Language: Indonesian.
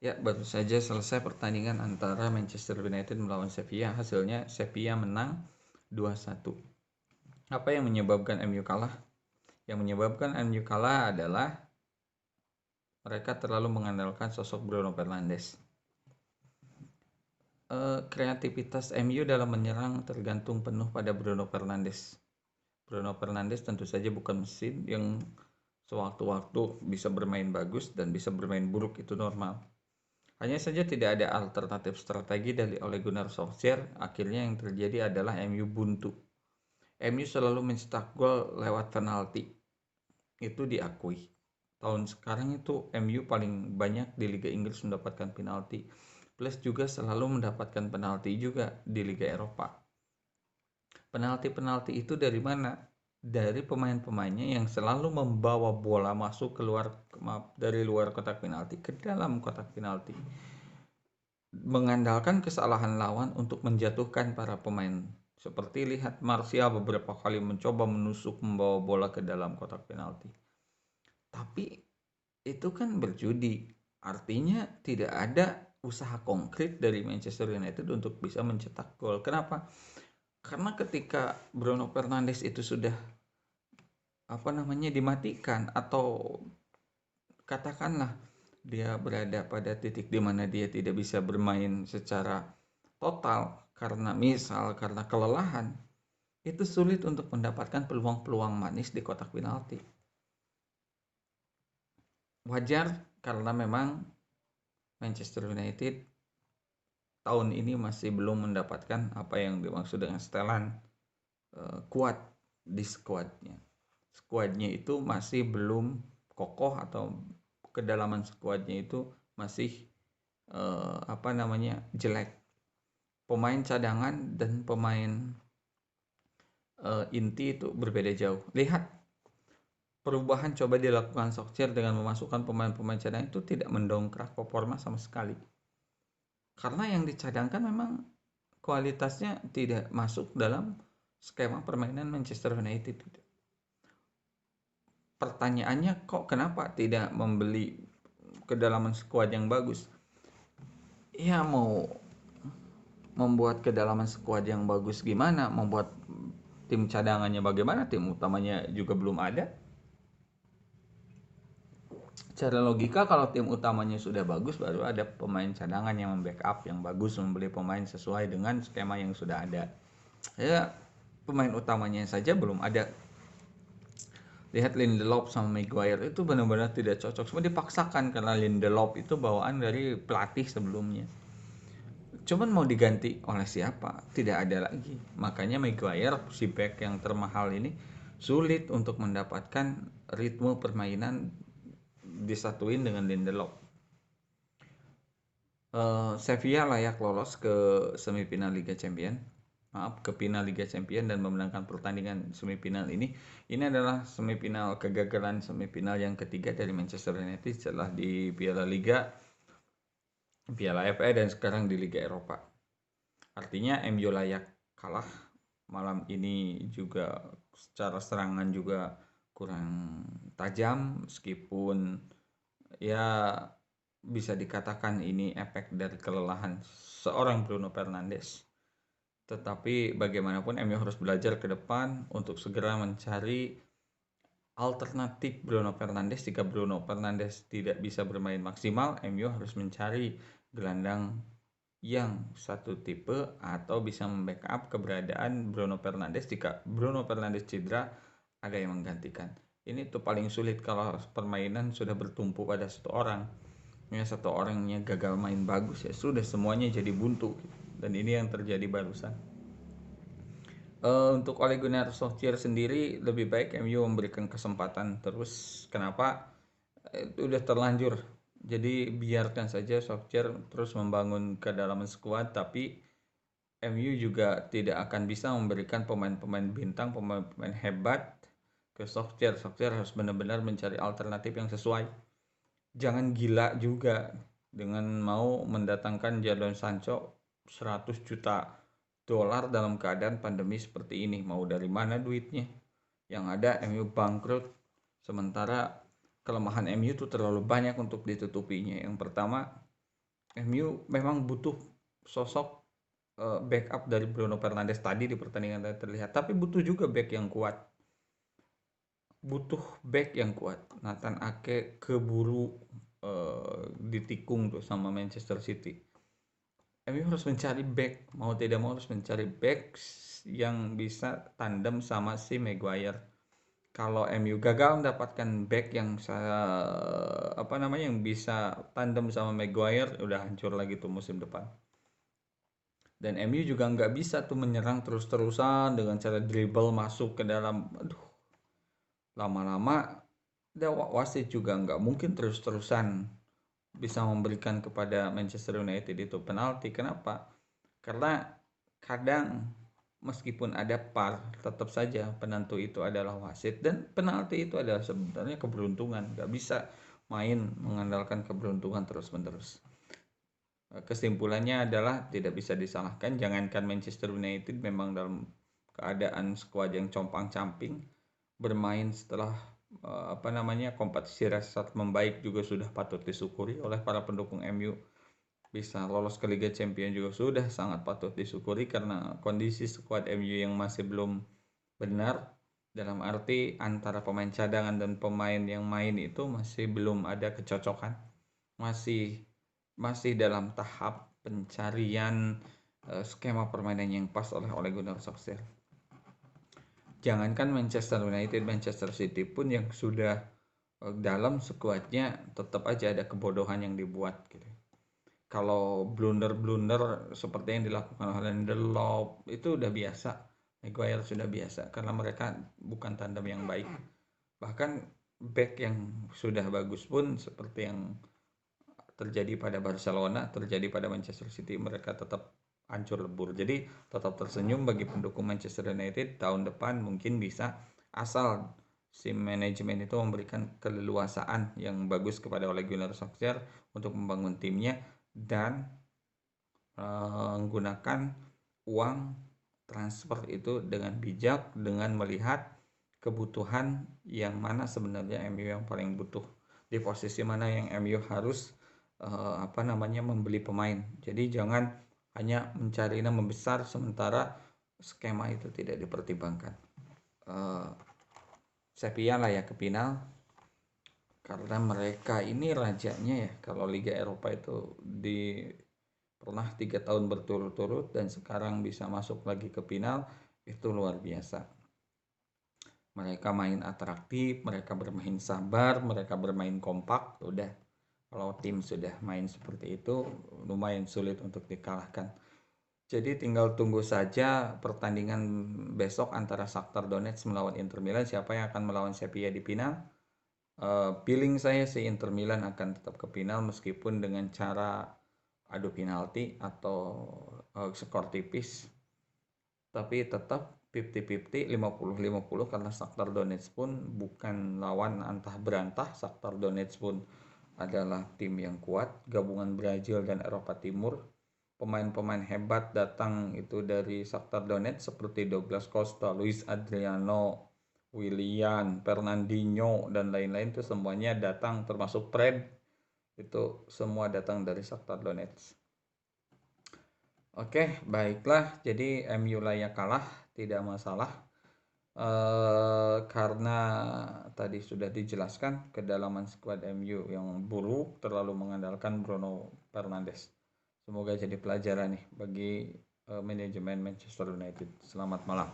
Ya, baru saja selesai pertandingan antara Manchester United melawan Sevilla. Hasilnya Sevilla menang 2-1. Apa yang menyebabkan MU kalah? Yang menyebabkan MU kalah adalah mereka terlalu mengandalkan sosok Bruno Fernandes. Kreativitas MU dalam menyerang tergantung penuh pada Bruno Fernandes. Bruno Fernandes tentu saja bukan mesin yang sewaktu-waktu bisa bermain bagus dan bisa bermain buruk, itu normal. Hanya saja tidak ada alternatif strategi dari Ole Gunnar Solskjaer. Akhirnya yang terjadi adalah MU buntu. MU selalu mencetak gol lewat penalti. Itu diakui. Tahun sekarang itu MU paling banyak di Liga Inggris mendapatkan penalti. Plus juga selalu mendapatkan penalti juga di Liga Eropa. Penalti-penalti itu dari mana? Dari pemain-pemainnya yang selalu membawa bola masuk keluar, dari luar kotak penalti ke dalam kotak penalti, mengandalkan kesalahan lawan untuk menjatuhkan para pemain. Seperti lihat Martial beberapa kali mencoba menusuk membawa bola ke dalam kotak penalti. Tapi itu kan berjudi. Artinya tidak ada usaha konkret dari Manchester United untuk bisa mencetak gol. Kenapa? Karena ketika Bruno Fernandes itu sudah dimatikan, atau katakanlah dia berada pada titik di mana dia tidak bisa bermain secara total karena kelelahan, itu sulit untuk mendapatkan peluang-peluang manis di kotak penalti. Wajar karena memang Manchester United tahun ini masih belum mendapatkan apa yang dimaksud dengan setelan kuat di skuadnya. Skuadnya itu masih belum kokoh, atau kedalaman skuadnya itu masih jelek. Pemain cadangan dan pemain inti itu berbeda jauh. Lihat perubahan coba dilakukan Solskjaer dengan memasukkan pemain-pemain cadangan itu tidak mendongkrak performa sama sekali. Karena yang dicadangkan memang kualitasnya tidak masuk dalam skema permainan Manchester United. Pertanyaannya, kok kenapa tidak membeli kedalaman skuad yang bagus? Ya, mau membuat kedalaman skuad yang bagus gimana? Membuat tim cadangannya bagaimana? Tim utamanya juga belum ada. Secara logika kalau tim utamanya sudah bagus, baru ada pemain cadangan yang membackup yang bagus, membeli pemain sesuai dengan skema yang sudah ada. Ya, pemain utamanya saja belum ada. Lihat Lindelof sama Maguire itu benar-benar tidak cocok. Semua dipaksakan karena Lindelof itu bawaan dari pelatih sebelumnya. Cuman mau diganti oleh siapa? Tidak ada lagi. Makanya Maguire, si back yang termahal ini, sulit untuk mendapatkan ritme permainan disatuin dengan Lindelof. Sevilla layak lolos ke semifinal Liga Champion. Ke final Liga Champion dan memenangkan pertandingan semifinal ini. Ini adalah semifinal kegagalan semifinal yang ketiga dari Manchester United setelah di Piala Liga, Piala FA, dan sekarang di Liga Eropa. Artinya MU layak kalah. Malam ini juga secara serangan juga kurang tajam, meskipun ya bisa dikatakan ini efek dari kelelahan seorang Bruno Fernandes. Tetapi bagaimanapun MU harus belajar ke depan untuk segera mencari alternatif Bruno Fernandes. Jika Bruno Fernandes tidak bisa bermain maksimal, MU harus mencari gelandang yang satu tipe atau bisa membackup keberadaan Bruno Fernandes. Jika Bruno Fernandes cedera, ada yang menggantikan. Ini tuh paling sulit kalau permainan sudah bertumpu pada satu orang. Ya, satu orangnya gagal main bagus, ya sudah semuanya jadi buntu. Dan ini yang terjadi barusan. Untuk Ole Gunnar Solskjaer sendiri, lebih baik MU memberikan kesempatan terus. Kenapa? Udah terlanjur. Jadi biarkan saja Solskjaer terus membangun kedalaman skuad, tapi MU juga tidak akan bisa memberikan pemain-pemain bintang, pemain-pemain hebat ke Solskjaer. Solskjaer harus benar-benar mencari alternatif yang sesuai. Jangan gila juga dengan mau mendatangkan Jadon Sancho 100 juta dolar dalam keadaan pandemi seperti ini. Mau dari mana duitnya? Yang ada MU bangkrut, sementara kelemahan MU itu terlalu banyak untuk ditutupinya. Yang pertama, MU memang butuh sosok backup dari Bruno Fernandes tadi di pertandingan tadi terlihat, tapi butuh juga back yang kuat. Butuh back yang kuat. Nathan Ake keburu ditikung tuh sama Manchester City. MU harus mencari back, mau tidak mau harus mencari back yang bisa tandem sama si Maguire. Kalau MU gagal mendapatkan back yang yang bisa tandem sama Maguire, udah hancur lagi tuh musim depan. Dan MU juga nggak bisa tuh menyerang terus-terusan dengan cara dribble masuk ke dalam. Aduh, lama-lama wasit juga nggak mungkin terus-terusan bisa memberikan kepada Manchester United itu penalti. Kenapa? Karena kadang meskipun ada VAR, tetap saja penentu itu adalah wasit, dan penalti itu adalah sebenarnya keberuntungan. Nggak bisa main mengandalkan keberuntungan terus-menerus. Kesimpulannya adalah tidak bisa disalahkan. Jangankan Manchester United memang dalam keadaan skuad yang compang-camping, bermain setelah kompetisi restart membaik juga sudah patut disyukuri oleh para pendukung MU. Bisa lolos ke Liga Champions juga sudah sangat patut disyukuri, karena kondisi skuad MU yang masih belum benar, dalam arti antara pemain cadangan dan pemain yang main itu masih belum ada kecocokan, masih dalam tahap pencarian skema permainan yang pas oleh Ole Gunnar Solskjaer. Jangankan Manchester United, Manchester City pun yang sudah dalam skuadnya tetap aja ada kebodohan yang dibuat gitu. Kalau blunder-blunder seperti yang dilakukan oleh Lindelof itu udah biasa, Maguire sudah biasa, karena mereka bukan tandem yang baik. Bahkan back yang sudah bagus pun seperti yang terjadi pada Barcelona, terjadi pada Manchester City, mereka tetap hancur lebur. Jadi tetap tersenyum bagi pendukung Manchester United, tahun depan mungkin bisa, asal si manajemen itu memberikan keleluasaan yang bagus kepada Ole Gunnar Solskjaer untuk membangun timnya dan menggunakan uang transfer itu dengan bijak, dengan melihat kebutuhan yang mana sebenarnya MU yang paling butuh, di posisi mana yang MU harus membeli pemain. Jadi jangan hanya mencari nama besar sementara skema itu tidak dipertimbangkan. Sevilla layak ke final karena mereka ini rajanya ya. Kalau Liga Eropa itu pernah 3 tahun berturut-turut dan sekarang bisa masuk lagi ke final, itu luar biasa. Mereka main atraktif, mereka bermain sabar, mereka bermain kompak. Udah, kalau tim sudah main seperti itu lumayan sulit untuk dikalahkan. Jadi tinggal tunggu saja pertandingan besok antara Shakhtar Donetsk melawan Inter Milan, siapa yang akan melawan Sevilla di final. Feeling saya sih Inter Milan akan tetap ke final meskipun dengan cara adu penalti atau skor tipis, tapi tetap 50-50, 50-50, karena Shakhtar Donetsk pun bukan lawan antah berantah. Shakhtar Donetsk pun adalah tim yang kuat, gabungan Brazil dan Eropa Timur. Pemain-pemain hebat datang itu dari Shakhtar Donetsk seperti Douglas Costa, Luis Adriano, Willian, Fernandinho, dan lain-lain itu semuanya datang, termasuk Fred, itu semua datang dari Shakhtar Donetsk. Oke, baiklah. Jadi MU layak kalah, tidak masalah. Karena tadi sudah dijelaskan kedalaman skuad MU yang buruk, terlalu mengandalkan Bruno Fernandes. Semoga jadi pelajaran nih bagi manajemen Manchester United. Selamat malam.